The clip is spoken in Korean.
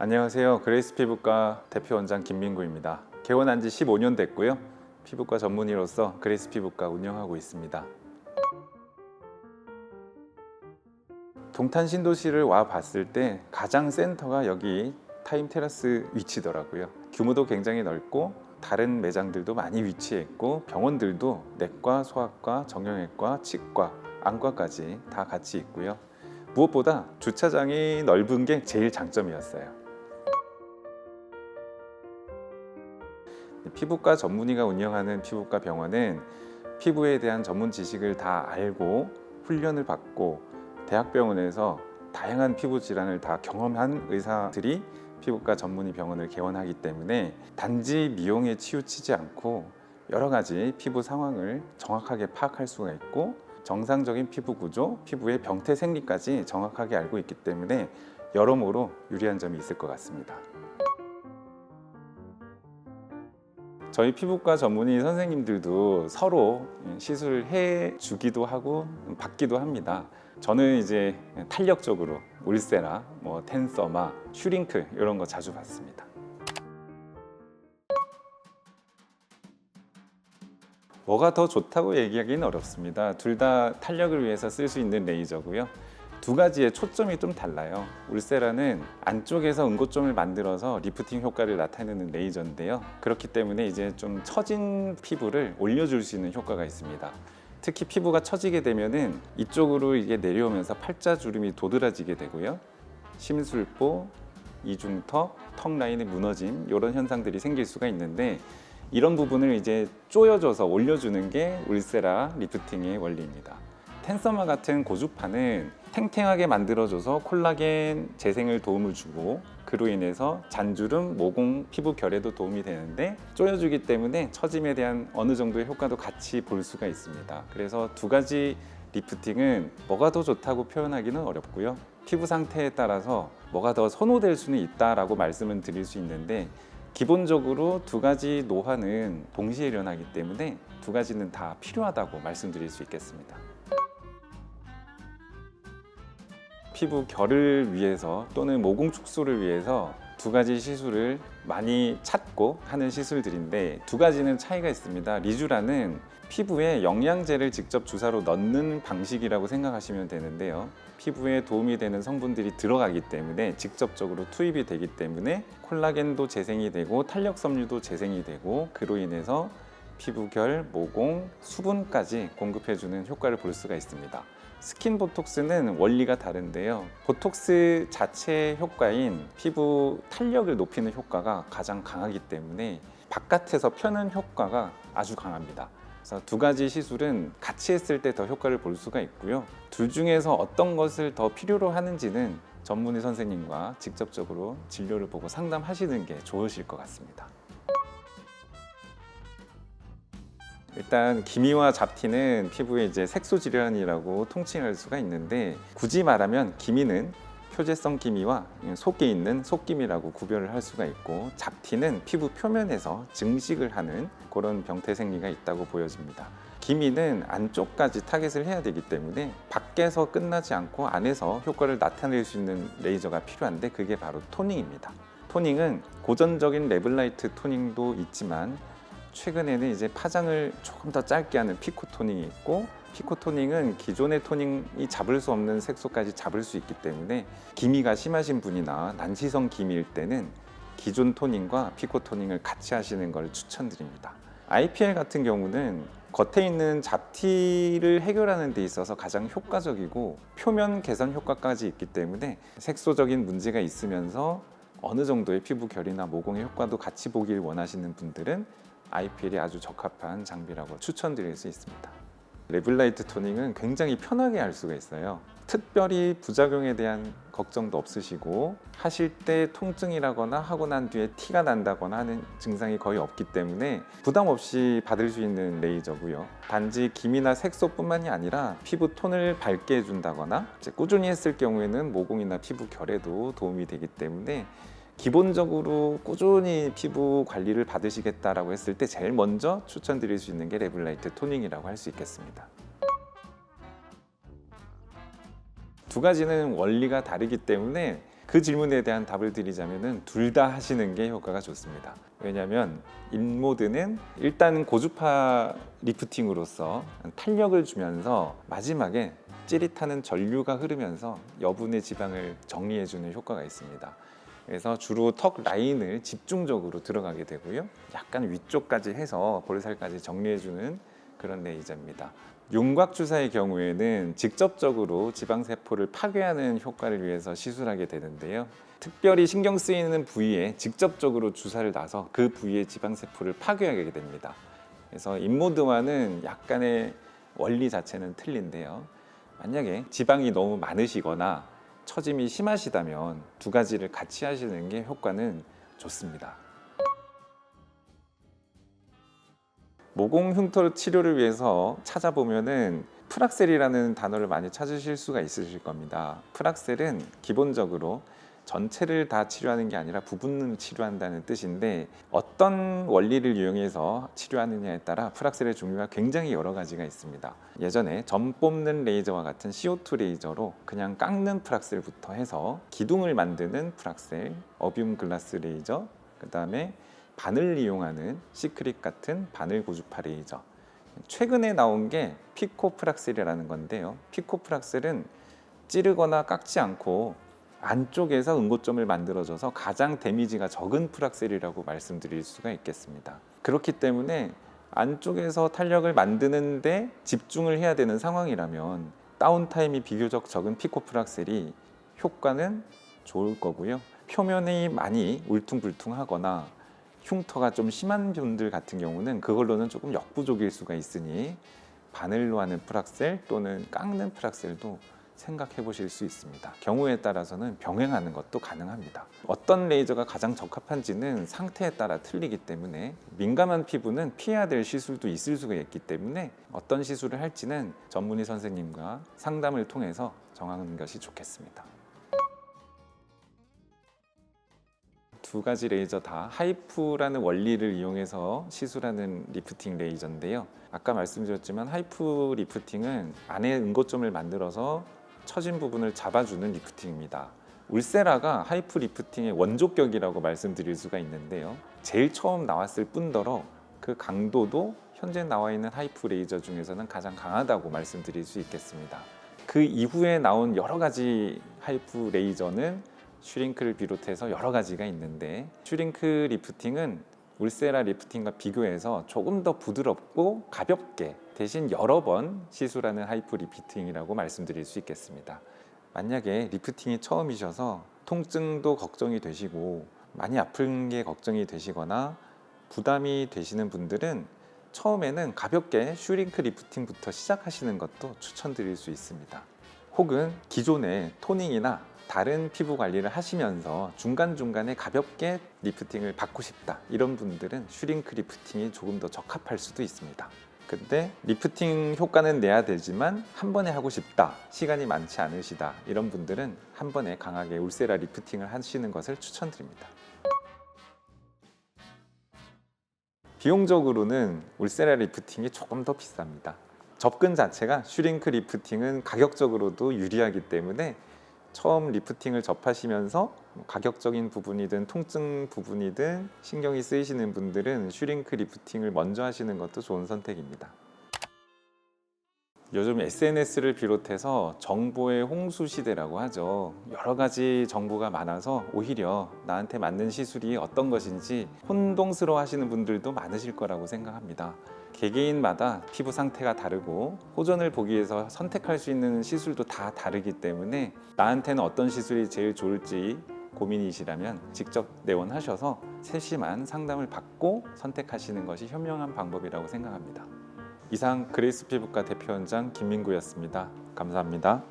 안녕하세요. 그레이스 피부과 대표 원장 김민구입니다. 개원한 지 15년 됐고요. 피부과 전문의로서 그레이스 피부과 운영하고 있습니다. 동탄 신도시를 와 봤을 때 가장 센터가 여기 타임테라스 위치더라고요. 규모도 굉장히 넓고 다른 매장들도 많이 위치해 있고 병원들도 내과, 소아과, 정형외과, 치과, 안과까지 다 같이 있고요. 무엇보다 주차장이 넓은 게 제일 장점이었어요. 피부과 전문의가 운영하는 피부과 병원은 피부에 대한 전문 지식을 다 알고 훈련을 받고 대학병원에서 다양한 피부 질환을 다 경험한 의사들이 피부과 전문의 병원을 개원하기 때문에 단지 미용에 치우치지 않고 여러 가지 피부 상황을 정확하게 파악할 수가 있고 정상적인 피부 구조, 피부의 병태 생리까지 정확하게 알고 있기 때문에 여러모로 유리한 점이 있을 것 같습니다. 저희 피부과 전문의 선생님들도 서로 시술을 해주기도 하고 받기도 합니다. 저는 이제 탄력적으로 울세라, 텐서마, 슈링크 이런 거 자주 받습니다. 뭐가 더 좋다고 얘기하기는 어렵습니다. 둘 다 탄력을 위해서 쓸 수 있는 레이저고요. 두 가지의 초점이 좀 달라요. 울세라는 안쪽에서 응고점을 만들어서 리프팅 효과를 나타내는 레이저인데요. 그렇기 때문에 이제 좀 처진 피부를 올려줄 수 있는 효과가 있습니다. 특히 피부가 처지게 되면은 이쪽으로 이게 내려오면서 팔자주름이 도드라지게 되고요. 심술보, 이중턱, 턱 라인의 무너짐 이런 현상들이 생길 수가 있는데 이런 부분을 이제 조여줘서 올려주는 게 울세라 리프팅의 원리입니다. 텐서마 같은 고주파는 탱탱하게 만들어줘서 콜라겐 재생을 도움을 주고 그로 인해서 잔주름, 모공, 피부 결에도 도움이 되는데 조여주기 때문에 처짐에 대한 어느 정도의 효과도 같이 볼 수가 있습니다. 그래서 두 가지 리프팅은 뭐가 더 좋다고 표현하기는 어렵고요. 피부 상태에 따라서 뭐가 더 선호될 수는 있다라고 말씀을 드릴 수 있는데 기본적으로 두 가지 노화는 동시에 일어나기 때문에 두 가지는 다 필요하다고 말씀드릴 수 있겠습니다. 피부 결을 위해서 또는 모공 축소를 위해서 두 가지 시술을 많이 찾고 하는 시술들인데 두 가지는 차이가 있습니다. 리쥬라는 피부에 영양제를 직접 주사로 넣는 방식이라고 생각하시면 되는데요. 피부에 도움이 되는 성분들이 들어가기 때문에 직접적으로 투입이 되기 때문에 콜라겐도 재생이 되고 탄력 섬유도 재생이 되고 그로 인해서 피부결, 모공, 수분까지 공급해주는 효과를 볼 수가 있습니다. 스킨 보톡스는 원리가 다른데요. 보톡스 자체의 효과인 피부 탄력을 높이는 효과가 가장 강하기 때문에 바깥에서 펴는 효과가 아주 강합니다. 그래서 두 가지 시술은 같이 했을 때 더 효과를 볼 수가 있고요. 둘 중에서 어떤 것을 더 필요로 하는지는 전문의 선생님과 직접적으로 진료를 보고 상담하시는 게 좋으실 것 같습니다. 일단 기미와 잡티는 피부의 이제 색소 질환이라고 통칭할 수가 있는데 굳이 말하면 기미는 표재성 기미와 속에 있는 속기미라고 구별을 할 수가 있고 잡티는 피부 표면에서 증식을 하는 그런 병태 생리가 있다고 보여집니다. 기미는 안쪽까지 타겟을 해야 되기 때문에 밖에서 끝나지 않고 안에서 효과를 나타낼 수 있는 레이저가 필요한데 그게 바로 토닝입니다. 토닝은 고전적인 레블라이트 토닝도 있지만 최근에는 이제 파장을 조금 더 짧게 하는 피코 토닝이 있고 피코 토닝은 기존의 토닝이 잡을 수 없는 색소까지 잡을 수 있기 때문에 기미가 심하신 분이나 난시성 기미일 때는 기존 토닝과 피코 토닝을 같이 하시는 걸 추천드립니다. IPL 같은 경우는 겉에 있는 잡티를 해결하는 데 있어서 가장 효과적이고 표면 개선 효과까지 있기 때문에 색소적인 문제가 있으면서 어느 정도의 피부 결이나 모공의 효과도 같이 보길 원하시는 분들은 IPL이 아주 적합한 장비라고 추천드릴 수 있습니다. 레블라이트 토닝은 굉장히 편하게 할 수가 있어요. 특별히 부작용에 대한 걱정도 없으시고 하실 때 통증이라거나 하고 난 뒤에 티가 난다거나 하는 증상이 거의 없기 때문에 부담 없이 받을 수 있는 레이저고요. 단지 기미나 색소뿐만이 아니라 피부 톤을 밝게 해준다거나 꾸준히 했을 경우에는 모공이나 피부 결에도 도움이 되기 때문에 기본적으로 꾸준히 피부 관리를 받으시겠다라고 했을 때 제일 먼저 추천드릴 수 있는 게 레블라이트 토닝이라고 할 수 있겠습니다. 두 가지는 원리가 다르기 때문에 그 질문에 대한 답을 드리자면은 둘 다 하시는 게 효과가 좋습니다. 왜냐하면 인모드는 일단 고주파 리프팅으로서 탄력을 주면서 마지막에 찌릿하는 전류가 흐르면서 여분의 지방을 정리해주는 효과가 있습니다. 그래서 주로 턱 라인을 집중적으로 들어가게 되고요. 약간 위쪽까지 해서 볼살까지 정리해주는 그런 레이저입니다. 윤곽 주사의 경우에는 직접적으로 지방세포를 파괴하는 효과를 위해서 시술하게 되는데요. 특별히 신경 쓰이는 부위에 직접적으로 주사를 놔서 그 부위의 지방세포를 파괴하게 됩니다. 그래서 인모드와는 약간의 원리 자체는 틀린데요. 만약에 지방이 너무 많으시거나 처짐이 심하시다면 두 가지를 같이 하시는 게 효과는 좋습니다. 모공 흉터 치료를 위해서 찾아보면은 프락셀이라는 단어를 많이 찾으실 수가 있으실 겁니다. 프락셀은 기본적으로 전체를 다 치료하는 게 아니라 부분을 치료한다는 뜻인데 어떤 원리를 이용해서 치료하느냐에 따라 프락셀의 종류가 굉장히 여러 가지가 있습니다. 예전에 점 뽑는 레이저와 같은 CO2 레이저로 그냥 깎는 프락셀부터 해서 기둥을 만드는 프락셀, 어비움 글라스 레이저, 그 다음에 바늘 이용하는 시크릿 같은 바늘 고주파 레이저, 최근에 나온 게 피코 프락셀이라는 건데요. 피코 프락셀은 찌르거나 깎지 않고 안쪽에서 응고점을 만들어줘서 가장 데미지가 적은 프락셀이라고 말씀드릴 수가 있겠습니다. 그렇기 때문에 안쪽에서 탄력을 만드는데 집중을 해야 되는 상황이라면 다운타임이 비교적 적은 피코 프락셀이 효과는 좋을 거고요. 표면이 많이 울퉁불퉁하거나 흉터가 좀 심한 분들 같은 경우는 그걸로는 조금 역부족일 수가 있으니 바늘로 하는 프락셀 또는 깎는 프락셀도 생각해 보실 수 있습니다. 경우에 따라서는 병행하는 것도 가능합니다. 어떤 레이저가 가장 적합한지는 상태에 따라 틀리기 때문에 민감한 피부는 피해야 될 시술도 있을 수가 있기 때문에 어떤 시술을 할지는 전문의 선생님과 상담을 통해서 정하는 것이 좋겠습니다. 두 가지 레이저 다 하이프라는 원리를 이용해서 시술하는 리프팅 레이저인데요. 아까 말씀드렸지만 하이프 리프팅은 안에 응고점을 만들어서 처진 부분을 잡아주는 리프팅입니다. 울세라가 하이프 리프팅의 원조격이라고 말씀드릴 수가 있는데요. 제일 처음 나왔을 뿐더러 그 강도도 현재 나와 있는 하이프 레이저 중에서는 가장 강하다고 말씀드릴 수 있겠습니다. 그 이후에 나온 여러 가지 하이프 레이저는 슈링크를 비롯해서 여러 가지가 있는데 슈링크 리프팅은 울세라 리프팅과 비교해서 조금 더 부드럽고 가볍게 대신 여러 번 시술하는 하이프 리프팅이라고 말씀드릴 수 있겠습니다. 만약에 리프팅이 처음이셔서 통증도 걱정이 되시고 많이 아픈 게 걱정이 되시거나 부담이 되시는 분들은 처음에는 가볍게 슈링크 리프팅부터 시작하시는 것도 추천드릴 수 있습니다. 혹은 기존의 토닝이나 다른 피부 관리를 하시면서 중간중간에 가볍게 리프팅을 받고 싶다 이런 분들은 슈링크 리프팅이 조금 더 적합할 수도 있습니다. 근데 리프팅 효과는 내야 되지만 한 번에 하고 싶다, 시간이 많지 않으시다 이런 분들은 한 번에 강하게 울세라 리프팅을 하시는 것을 추천드립니다. 비용적으로는 울세라 리프팅이 조금 더 비쌉니다. 접근 자체가 슈링크 리프팅은 가격적으로도 유리하기 때문에 처음 리프팅을 접하시면서 가격적인 부분이든 통증 부분이든 신경이 쓰이시는 분들은 슈링크 리프팅을 먼저 하시는 것도 좋은 선택입니다. 요즘 SNS를 비롯해서 정보의 홍수 시대라고 하죠. 여러 가지 정보가 많아서 오히려 나한테 맞는 시술이 어떤 것인지 혼동스러워 하시는 분들도 많으실 거라고 생각합니다. 개개인마다 피부 상태가 다르고 호전을 보기 위해서 선택할 수 있는 시술도 다 다르기 때문에 나한테는 어떤 시술이 제일 좋을지 고민이시라면 직접 내원하셔서 세심한 상담을 받고 선택하시는 것이 현명한 방법이라고 생각합니다. 이상 그레이스 피부과 대표원장 김민구였습니다. 감사합니다.